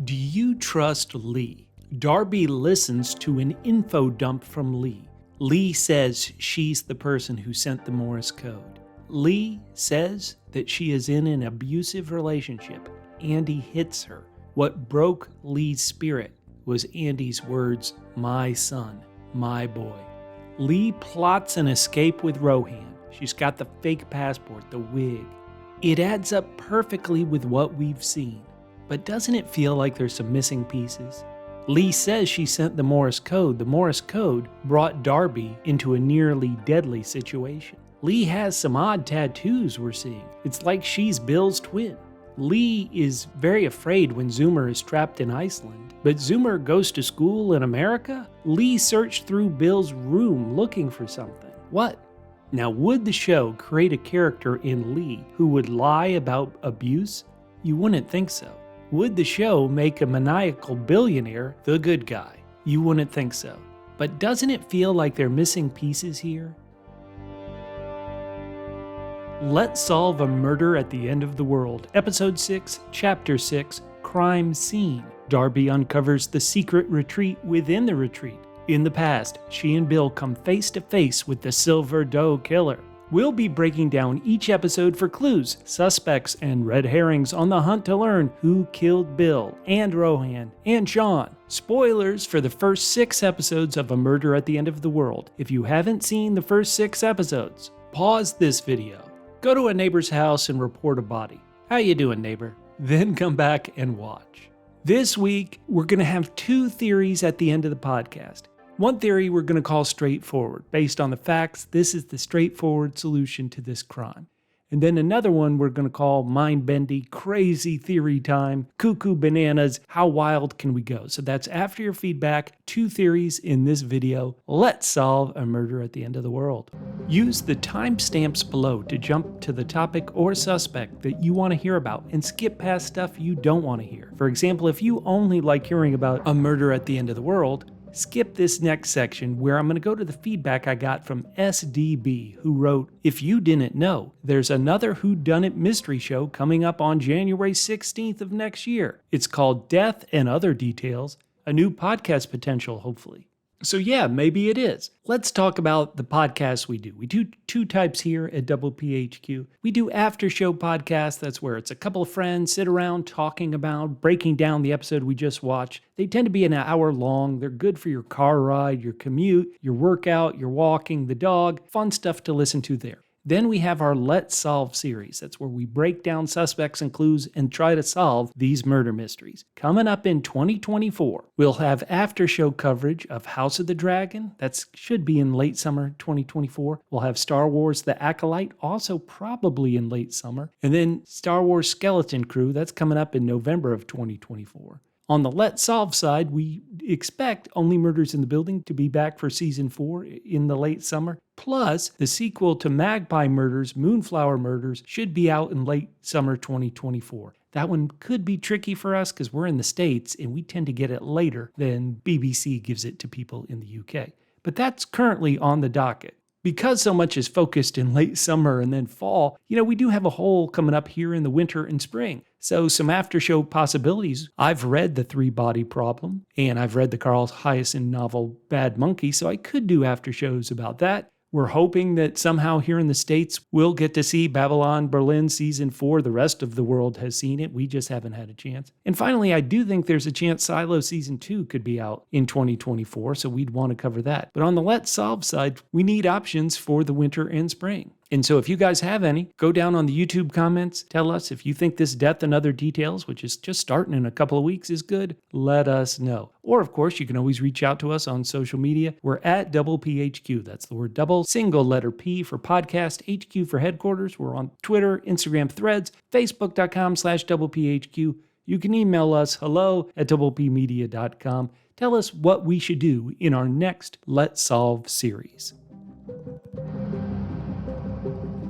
Do you trust Lee? Darby listens to an info dump from Lee. Lee says she's the person who sent the Morse code. Lee says that she is in an abusive relationship. Andy hits her. What broke Lee's spirit was Andy's words, "my son, my boy." Lee plots an escape with Rohan. She's got the fake passport, the wig. It adds up perfectly with what we've seen. But doesn't it feel like there's some missing pieces? Lee says she sent the Morse code. The Morse code brought Darby into a nearly deadly situation. Lee has some odd tattoos we're seeing. It's like she's Bill's twin. Lee is very afraid when Zoomer is trapped in Iceland. But Zoomer goes to school in America? Lee searched through Bill's room looking for something. What? Now, would the show create a character in Lee who would lie about abuse? You wouldn't think so. Would the show make a maniacal billionaire the good guy? You wouldn't think so. But doesn't it feel like they're missing pieces here? Let's solve a murder at the end of the world. Episode 6, Chapter 6, Crime Scene. Darby uncovers the secret retreat within the retreat. In the past, she and Bill come face to face with the Silver Doe Killer. We'll be breaking down each episode for clues, suspects, and red herrings on the hunt to learn who killed Bill, and Rohan, and Sean. Spoilers for the first 6 episodes of A Murder at the End of the World. If you haven't seen the first 6 episodes, pause this video. Go to a neighbor's house and report a body. How you doing, neighbor? Then come back and watch. This week, we're going to have 2 theories at the end of the podcast. One theory we're going to call straightforward. Based on the facts, this is the straightforward solution to this crime. And then another one we're going to call mind-bendy, crazy theory time, cuckoo bananas, how wild can we go? So that's after your feedback, 2 theories in this video. Let's solve a murder at the end of the world. Use the timestamps below to jump to the topic or suspect that you want to hear about and skip past stuff you don't want to hear. For example, if you only like hearing about a murder at the end of the world, skip this next section where I'm going to go to the feedback I got from SDB, who wrote, "If you didn't know, there's another whodunit mystery show coming up on January 16th of next year. It's called Death and Other Details, a new podcast potential, hopefully." So yeah, maybe it is. Let's talk about the podcasts we do. We do 2 types here at PHQ. We do after show podcasts. That's where it's a couple of friends sit around talking about, breaking down the episode we just watched. They tend to be an hour long. They're good for your car ride, your commute, your workout, your walking, the dog. Fun stuff to listen to there. Then we have our Let's Solve series. That's where we break down suspects and clues and try to solve these murder mysteries. Coming up in 2024, we'll have after show coverage of House of the Dragon. That should be in late summer 2024. We'll have Star Wars The Acolyte, also probably in late summer. And then Star Wars Skeleton Crew, that's coming up in November of 2024. On the Let's Solve side, we expect Only Murders in the Building to be back for Season 4 in the late summer. Plus, the sequel to Magpie Murders, Moonflower Murders, should be out in late summer 2024. That one could be tricky for us because we're in the States and we tend to get it later than BBC gives it to people in the UK. But that's currently on the docket. Because so much is focused in late summer and then fall, we do have a hole coming up here in the winter and spring. So some after show possibilities. I've read The 3-Body Problem, and I've read the Carl Hiaasen novel Bad Monkey, so I could do after shows about that. We're hoping that somehow here in the States, we'll get to see Babylon Berlin Season 4. The rest of the world has seen it. We just haven't had a chance. And finally, I do think there's a chance Silo Season 2 could be out in 2024, so we'd want to cover that. But on the Let's Solve side, we need options for the winter and spring. And so if you guys have any, go down on the YouTube comments, tell us if you think this Death and Other Details, which is just starting in a couple of weeks, is good. Let us know. Or, of course, you can always reach out to us on social media. We're at PHQ. That's the word double, single letter P for podcast, HQ for headquarters. We're on Twitter, Instagram, Threads, Facebook.com/PHQ. You can email us hello@doublepmedia.com. Tell us what we should do in our next Let's Solve series.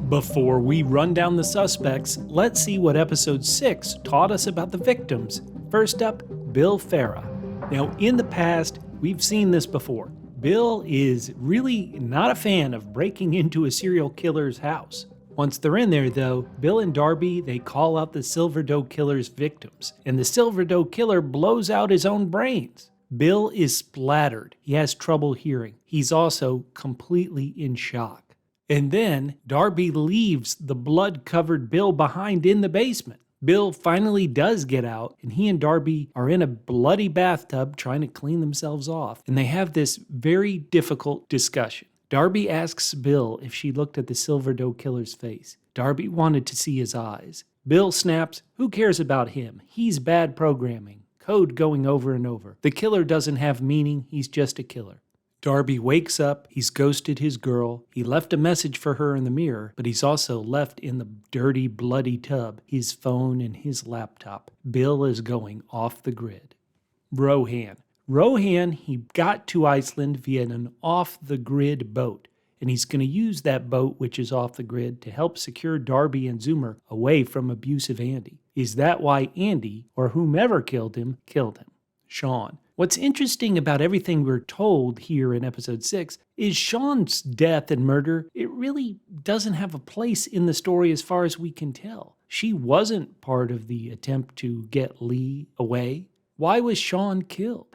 Before we run down the suspects, let's see what episode 6 taught us about the victims. First up, Bill Farrah. Now, in the past, we've seen this before. Bill is really not a fan of breaking into a serial killer's house. Once they're in there though, Bill and Darby, they call out the Silver Doe Killer's victims, and the Silver Doe Killer blows out his own brains. Bill is splattered. He has trouble hearing. He's also completely in shock. And then Darby leaves the blood-covered Bill behind in the basement. Bill finally does get out, and he and Darby are in a bloody bathtub trying to clean themselves off, and they have this very difficult discussion. Darby asks Bill if she looked at the Silver Doe Killer's face. Darby wanted to see his eyes. Bill snaps, "Who cares about him? He's bad programming. Code going over and over. The killer doesn't have meaning, he's just a killer." Darby wakes up, he's ghosted his girl, he left a message for her in the mirror, but he's also left in the dirty, bloody tub his phone and his laptop. Bill is going off the grid. Rohan, he got to Iceland via an off-the-grid boat, and he's going to use that boat, which is off the grid, to help secure Darby and Zoomer away from abusive Andy. Is that why Andy, or whomever killed him, killed him? Sean. What's interesting about everything we're told here in episode 6 is Sean's death and murder, it really doesn't have a place in the story as far as we can tell. She wasn't part of the attempt to get Lee away. Why was Sean killed?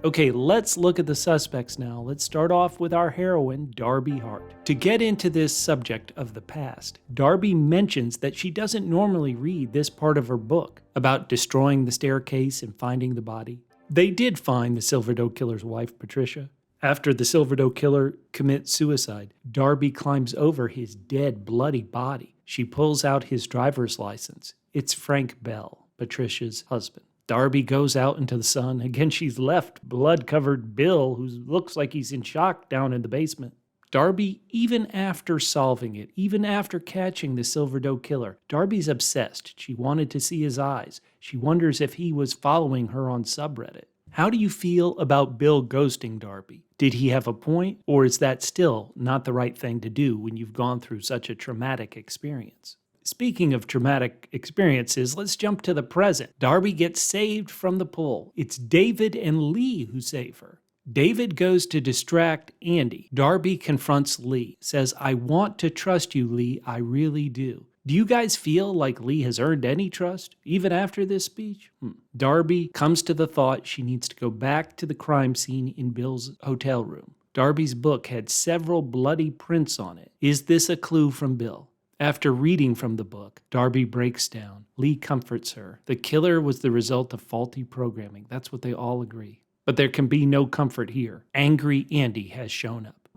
Okay, let's look at the suspects now. Let's start off with our heroine, Darby Hart. To get into this subject of the past, Darby mentions that she doesn't normally read this part of her book about destroying the staircase and finding the body. They did find the Silver Doe Killer's wife, Patricia. After the Silver Doe Killer commits suicide, Darby climbs over his dead, bloody body. She pulls out his driver's license. It's Frank Bell, Patricia's husband. Darby goes out into the sun. Again, she's left blood-covered Bill, who looks like he's in shock down in the basement. Darby, even after solving it, even after catching the Silver Doe Killer, Darby's obsessed. She wanted to see his eyes. She wonders if he was following her on subreddit. How do you feel about Bill ghosting Darby? Did he have a point, or is that still not the right thing to do when you've gone through such a traumatic experience? Speaking of traumatic experiences, let's jump to the present. Darby gets saved from the pool. It's David and Lee who save her. David goes to distract Andy. Darby confronts Lee, says, "I want to trust you, Lee, I really do." Do you guys feel like Lee has earned any trust, even after this speech? Darby comes to the thought she needs to go back to the crime scene in Bill's hotel room. Darby's book had several bloody prints on it. Is this a clue from Bill? After reading from the book, Darby breaks down. Lee comforts her. The killer was the result of faulty programming. That's what they all agree. But there can be no comfort here. Angry Andy has shown up.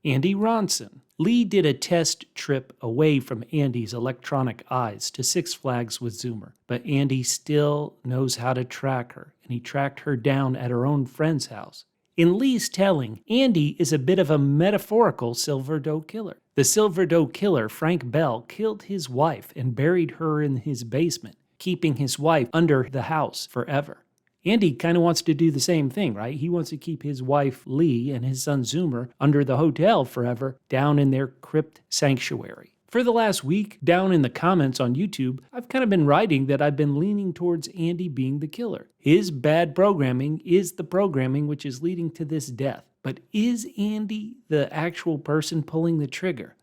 Andy Ronson. Lee did a test trip away from Andy's electronic eyes to Six Flags with Zoomer, but Andy still knows how to track her, and he tracked her down at her own friend's house. In Lee's telling, Andy is a bit of a metaphorical Silver Doe Killer. The Silver Doe Killer, Frank Bell, killed his wife and buried her in his basement, keeping his wife under the house forever. Andy kind of wants to do the same thing, right? He wants to keep his wife, Lee, and his son, Zoomer, under the hotel forever, down in their crypt sanctuary. For the last week, down in the comments on YouTube, I've kind of been writing that I've been leaning towards Andy being the killer. His bad programming is the programming which is leading to this death. But is Andy the actual person pulling the trigger?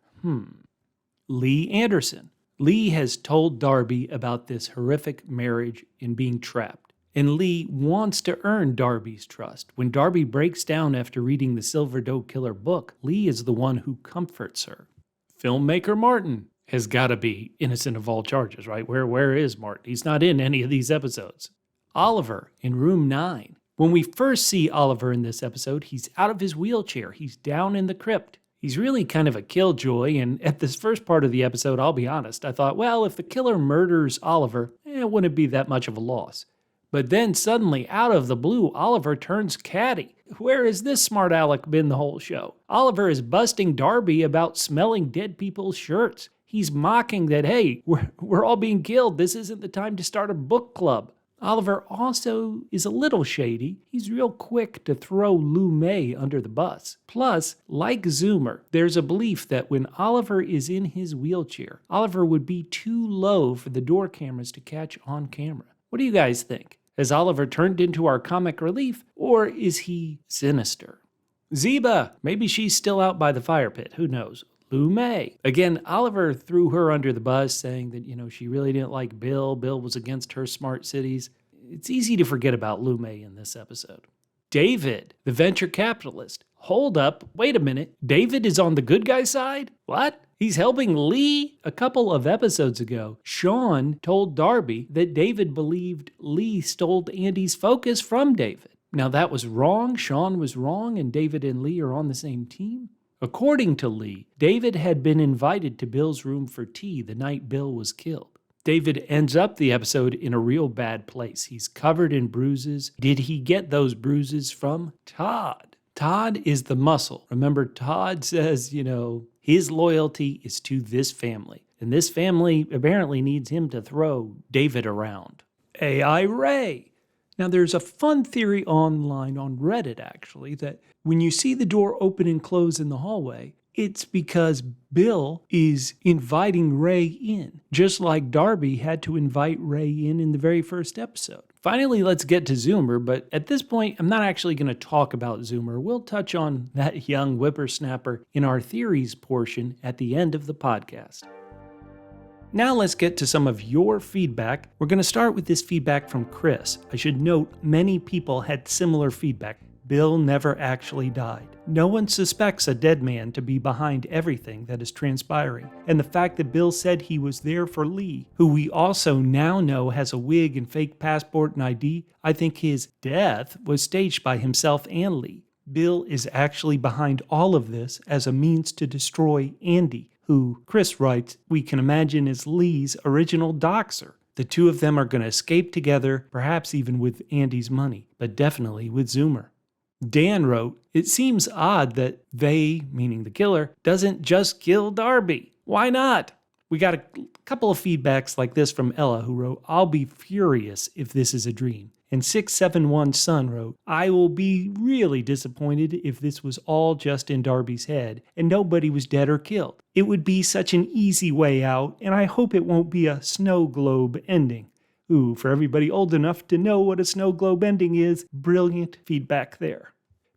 Lee Andersen. Lee has told Darby about this horrific marriage and being trapped. And Lee wants to earn Darby's trust. When Darby breaks down after reading the Silver Doe Killer book, Lee is the one who comforts her. Filmmaker Martin has got to be innocent of all charges, right? Where is Martin? He's not in any of these episodes. Oliver in room 9. When we first see Oliver in this episode, he's out of his wheelchair. He's down in the crypt. He's really kind of a killjoy, and at this first part of the episode, I'll be honest, I thought, well, if the killer murders Oliver, it wouldn't be that much of a loss. But then suddenly, out of the blue, Oliver turns catty. Where has this smart aleck been the whole show? Oliver is busting Darby about smelling dead people's shirts. He's mocking that, hey, we're all being killed. This isn't the time to start a book club. Oliver also is a little shady. He's real quick to throw Lui Mei under the bus. Plus, like Zoomer, there's a belief that when Oliver is in his wheelchair, Oliver would be too low for the door cameras to catch on camera. What do you guys think? Has Oliver turned into our comic relief, or is he sinister? Ziba! Maybe she's still out by the fire pit. Who knows? Lui Mei. Again, Oliver threw her under the bus, saying that, she really didn't like Bill. Bill was against her smart cities. It's easy to forget about Lui Mei in this episode. David, the venture capitalist. Hold up, wait a minute. David is on the good guy side? What? He's helping Lee? A couple of episodes ago, Sean told Darby that David believed Lee stole Andy's focus from David. Now that was wrong, Sean was wrong, and David and Lee are on the same team? According to Lee, David had been invited to Bill's room for tea the night Bill was killed. David ends up the episode in a real bad place. He's covered in bruises. Did he get those bruises from Todd? Todd is the muscle. Remember, Todd says, his loyalty is to this family. And this family apparently needs him to throw David around. AI Ray. Now, there's a fun theory online on Reddit, actually, that when you see the door open and close in the hallway, it's because Bill is inviting Ray in, just like Darby had to invite Ray in the very first episode. Finally, let's get to Zoomer, but at this point, I'm not actually going to talk about Zoomer. We'll touch on that young whippersnapper in our theories portion at the end of the podcast. Now let's get to some of your feedback. We're going to start with this feedback from Chris. I should note, many people had similar feedback. Bill never actually died. No one suspects a dead man to be behind everything that is transpiring. And the fact that Bill said he was there for Lee, who we also now know has a wig and fake passport and ID, I think his death was staged by himself and Lee. Bill is actually behind all of this as a means to destroy Andy, who, Chris writes, we can imagine is Lee's original doxer. The two of them are going to escape together, perhaps even with Andy's money, but definitely with Zoomer. Dan wrote, it seems odd that they, meaning the killer, doesn't just kill Darby. Why not? We got a couple of feedbacks like this from Ella, who wrote, I'll be furious if this is a dream. And 671 Sun wrote, I will be really disappointed if this was all just in Darby's head and nobody was dead or killed. It would be such an easy way out, and I hope it won't be a snow globe ending. Ooh, for everybody old enough to know what a snow globe ending is, brilliant feedback there.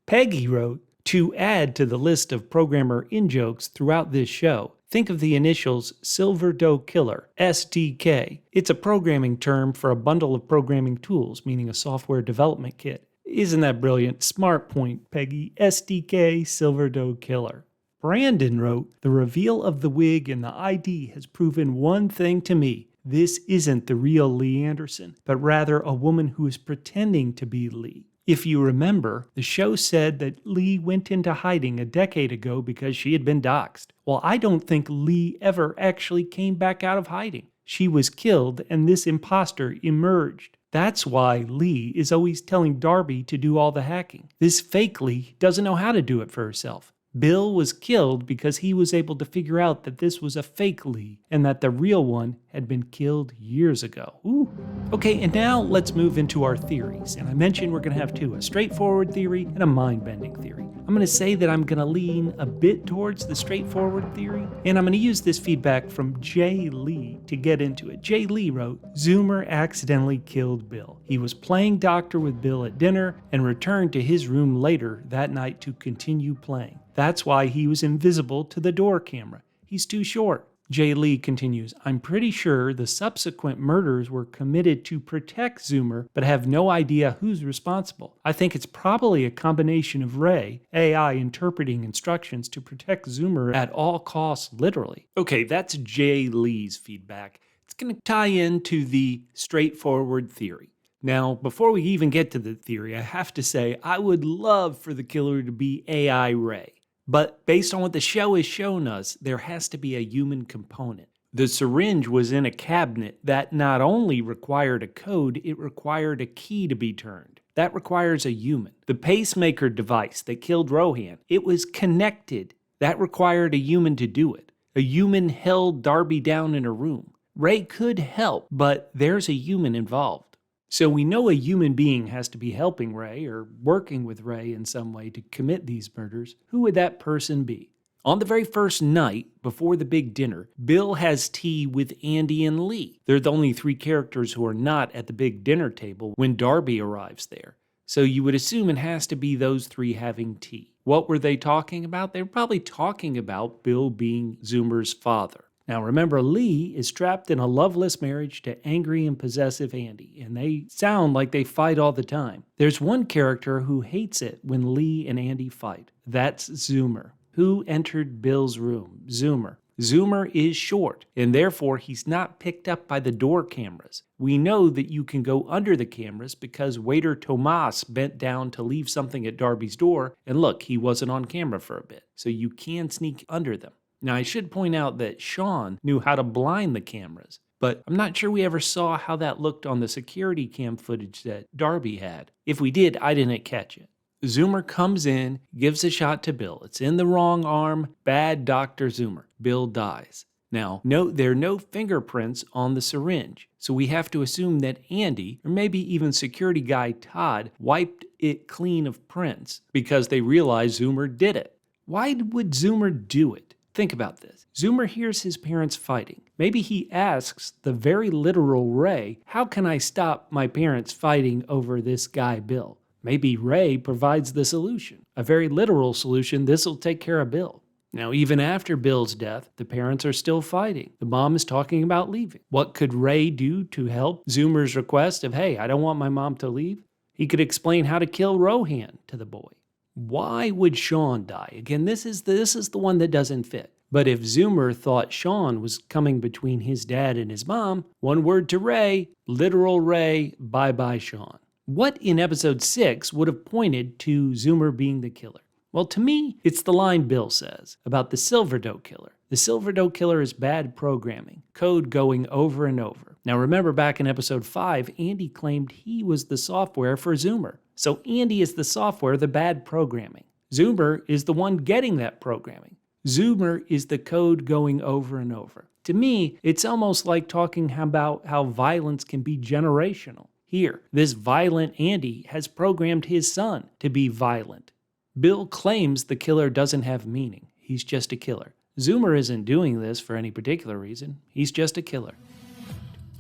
Peggy wrote, to add to the list of programmer in-jokes throughout this show, think of the initials Silver Doe Killer, SDK. It's a programming term for a bundle of programming tools, meaning a software development kit. Isn't that brilliant? Smart point, Peggy. SDK, Silver Doe Killer. Brandon wrote, the reveal of the wig and the ID has proven one thing to me. This isn't the real Lee Andersen, but rather a woman who is pretending to be Lee. If you remember, the show said that Lee went into hiding a decade ago because she had been doxxed. Well, I don't think Lee ever actually came back out of hiding. She was killed and this imposter emerged. That's why Lee is always telling Darby to do all the hacking. This fake Lee doesn't know how to do it for herself. Bill was killed because he was able to figure out that this was a fake Lee and that the real one had been killed years ago. Ooh. Okay, and now let's move into our theories. And I mentioned we're going to have two, a straightforward theory and a mind-bending theory. I'm going to say that I'm going to lean a bit towards the straightforward theory, and I'm going to use this feedback from Jay Lee to get into it. Jay Lee wrote, Zoomer accidentally killed Bill. He was playing doctor with Bill at dinner and returned to his room later that night to continue playing. That's why he was invisible to the door camera. He's too short. Jay Lee continues, I'm pretty sure the subsequent murders were committed to protect Zoomer, but have no idea who's responsible. I think it's probably a combination of Ray, AI interpreting instructions to protect Zoomer at all costs, literally. Okay, that's Jay Lee's feedback. It's going to tie into the straightforward theory. Now, before we even get to the theory, I have to say I would love for the killer to be AI Ray. But based on what the show has shown us, there has to be a human component. The syringe was in a cabinet that not only required a code, it required a key to be turned. That requires a human. The pacemaker device that killed Rohan, it was connected. That required a human to do it. A human held Darby down in a room. Ray could help, but there's a human involved. So we know a human being has to be helping Ray or working with Ray in some way to commit these murders. Who would that person be? On the very first night, before the big dinner, Bill has tea with Andy and Lee. They're the only three characters who are not at the big dinner table when Darby arrives there. So you would assume it has to be those three having tea. What were they talking about? They were probably talking about Bill being Zoomer's father. Now remember, Lee is trapped in a loveless marriage to angry and possessive Andy, and they sound like they fight all the time. There's one character who hates it when Lee and Andy fight. That's Zoomer. Who entered Bill's room? Zoomer. Zoomer is short, and therefore he's not picked up by the door cameras. We know that you can go under the cameras because waiter Tomas bent down to leave something at Darby's door, and look, he wasn't on camera for a bit, so you can sneak under them. Now, I should point out that Sean knew how to blind the cameras, but I'm not sure we ever saw how that looked on the security cam footage that Darby had. If we did, I didn't catch it. Zoomer comes in, gives a shot to Bill. It's in the wrong arm. Bad Dr. Zoomer. Bill dies. Now, note there are no fingerprints on the syringe, so we have to assume that Andy, or maybe even security guy Todd, wiped it clean of prints because they realized Zoomer did it. Why would Zoomer do it? Think about this. Zoomer hears his parents fighting. Maybe he asks the very literal Ray, how can I stop my parents fighting over this guy Bill? Maybe Ray provides the solution. A very literal solution, this'll take care of Bill. Now, even after Bill's death, the parents are still fighting. The mom is talking about leaving. What could Ray do to help Zoomer's request of, hey, I don't want my mom to leave? He could explain how to kill Rohan to the boy. Why would Sean die? Again, this is the one that doesn't fit. But if Zoomer thought Sean was coming between his dad and his mom, one word to Ray, literal Ray, bye-bye Sean. What in episode 6 would have pointed to Zoomer being the killer? Well, to me, it's the line Bill says about the Silver Doe Killer. The Silver Doe Killer is bad programming, code going over and over. Now remember back in episode 5, Andy claimed he was the software for Zoomer. So Andy is the software, the bad programming. Zoomer is the one getting that programming. Zoomer is the code going over and over. To me, it's almost like talking about how violence can be generational. Here, this violent Andy has programmed his son to be violent. Bill claims the killer doesn't have meaning. He's just a killer. Zoomer isn't doing this for any particular reason. He's just a killer.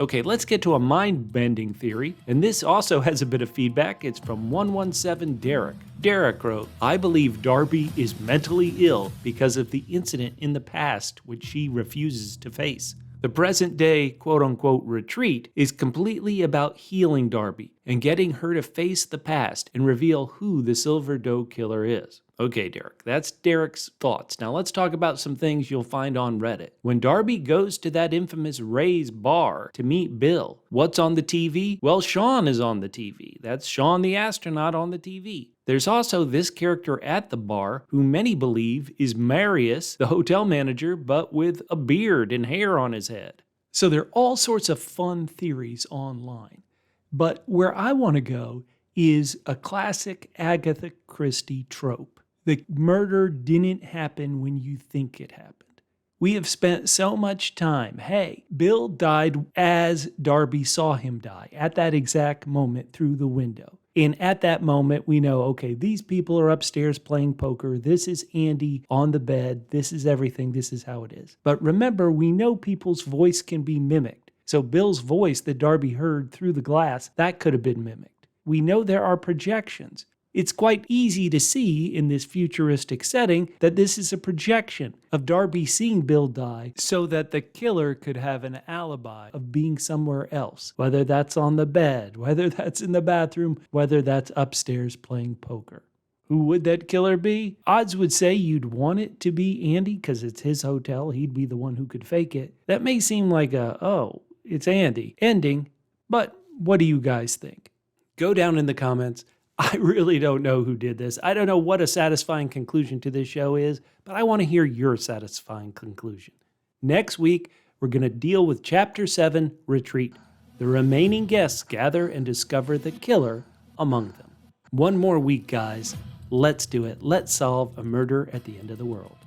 Okay, let's get to a mind-bending theory, and this also has a bit of feedback. It's from 117 Derek. Derek wrote, I believe Darby is mentally ill because of the incident in the past which she refuses to face. The present-day quote-unquote retreat is completely about healing Darby and getting her to face the past and reveal who the Silver Doe Killer is. Okay, Derek, that's Derek's thoughts. Now let's talk about some things you'll find on Reddit. When Darby goes to that infamous Ray's bar to meet Bill, what's on the TV? Well, Sean is on the TV. That's Sean the astronaut on the TV. There's also this character at the bar who many believe is Marius, the hotel manager, but with a beard and hair on his head. So there are all sorts of fun theories online. But where I want to go is a classic Agatha Christie trope. The murder didn't happen when you think it happened. We have spent so much time. Hey, Bill died as Darby saw him die, at that exact moment through the window. And at that moment, we know, okay, these people are upstairs playing poker. This is Andy on the bed. This is everything. This is how it is. But remember, we know people's voice can be mimicked. So Bill's voice that Darby heard through the glass, that could have been mimicked. We know there are projections. It's quite easy to see in this futuristic setting that this is a projection of Darby seeing Bill die so that the killer could have an alibi of being somewhere else, whether that's on the bed, whether that's in the bathroom, whether that's upstairs playing poker. Who would that killer be? Odds would say you'd want it to be Andy because it's his hotel. He'd be the one who could fake it. That may seem like it's Andy ending, but what do you guys think? Go down in the comments. I really don't know who did this. I don't know what a satisfying conclusion to this show is, but I want to hear your satisfying conclusion. Next week, we're going to deal with Chapter 7, Retreat. The remaining guests gather and discover the killer among them. One more week, guys. Let's do it. Let's solve a murder at the end of the world.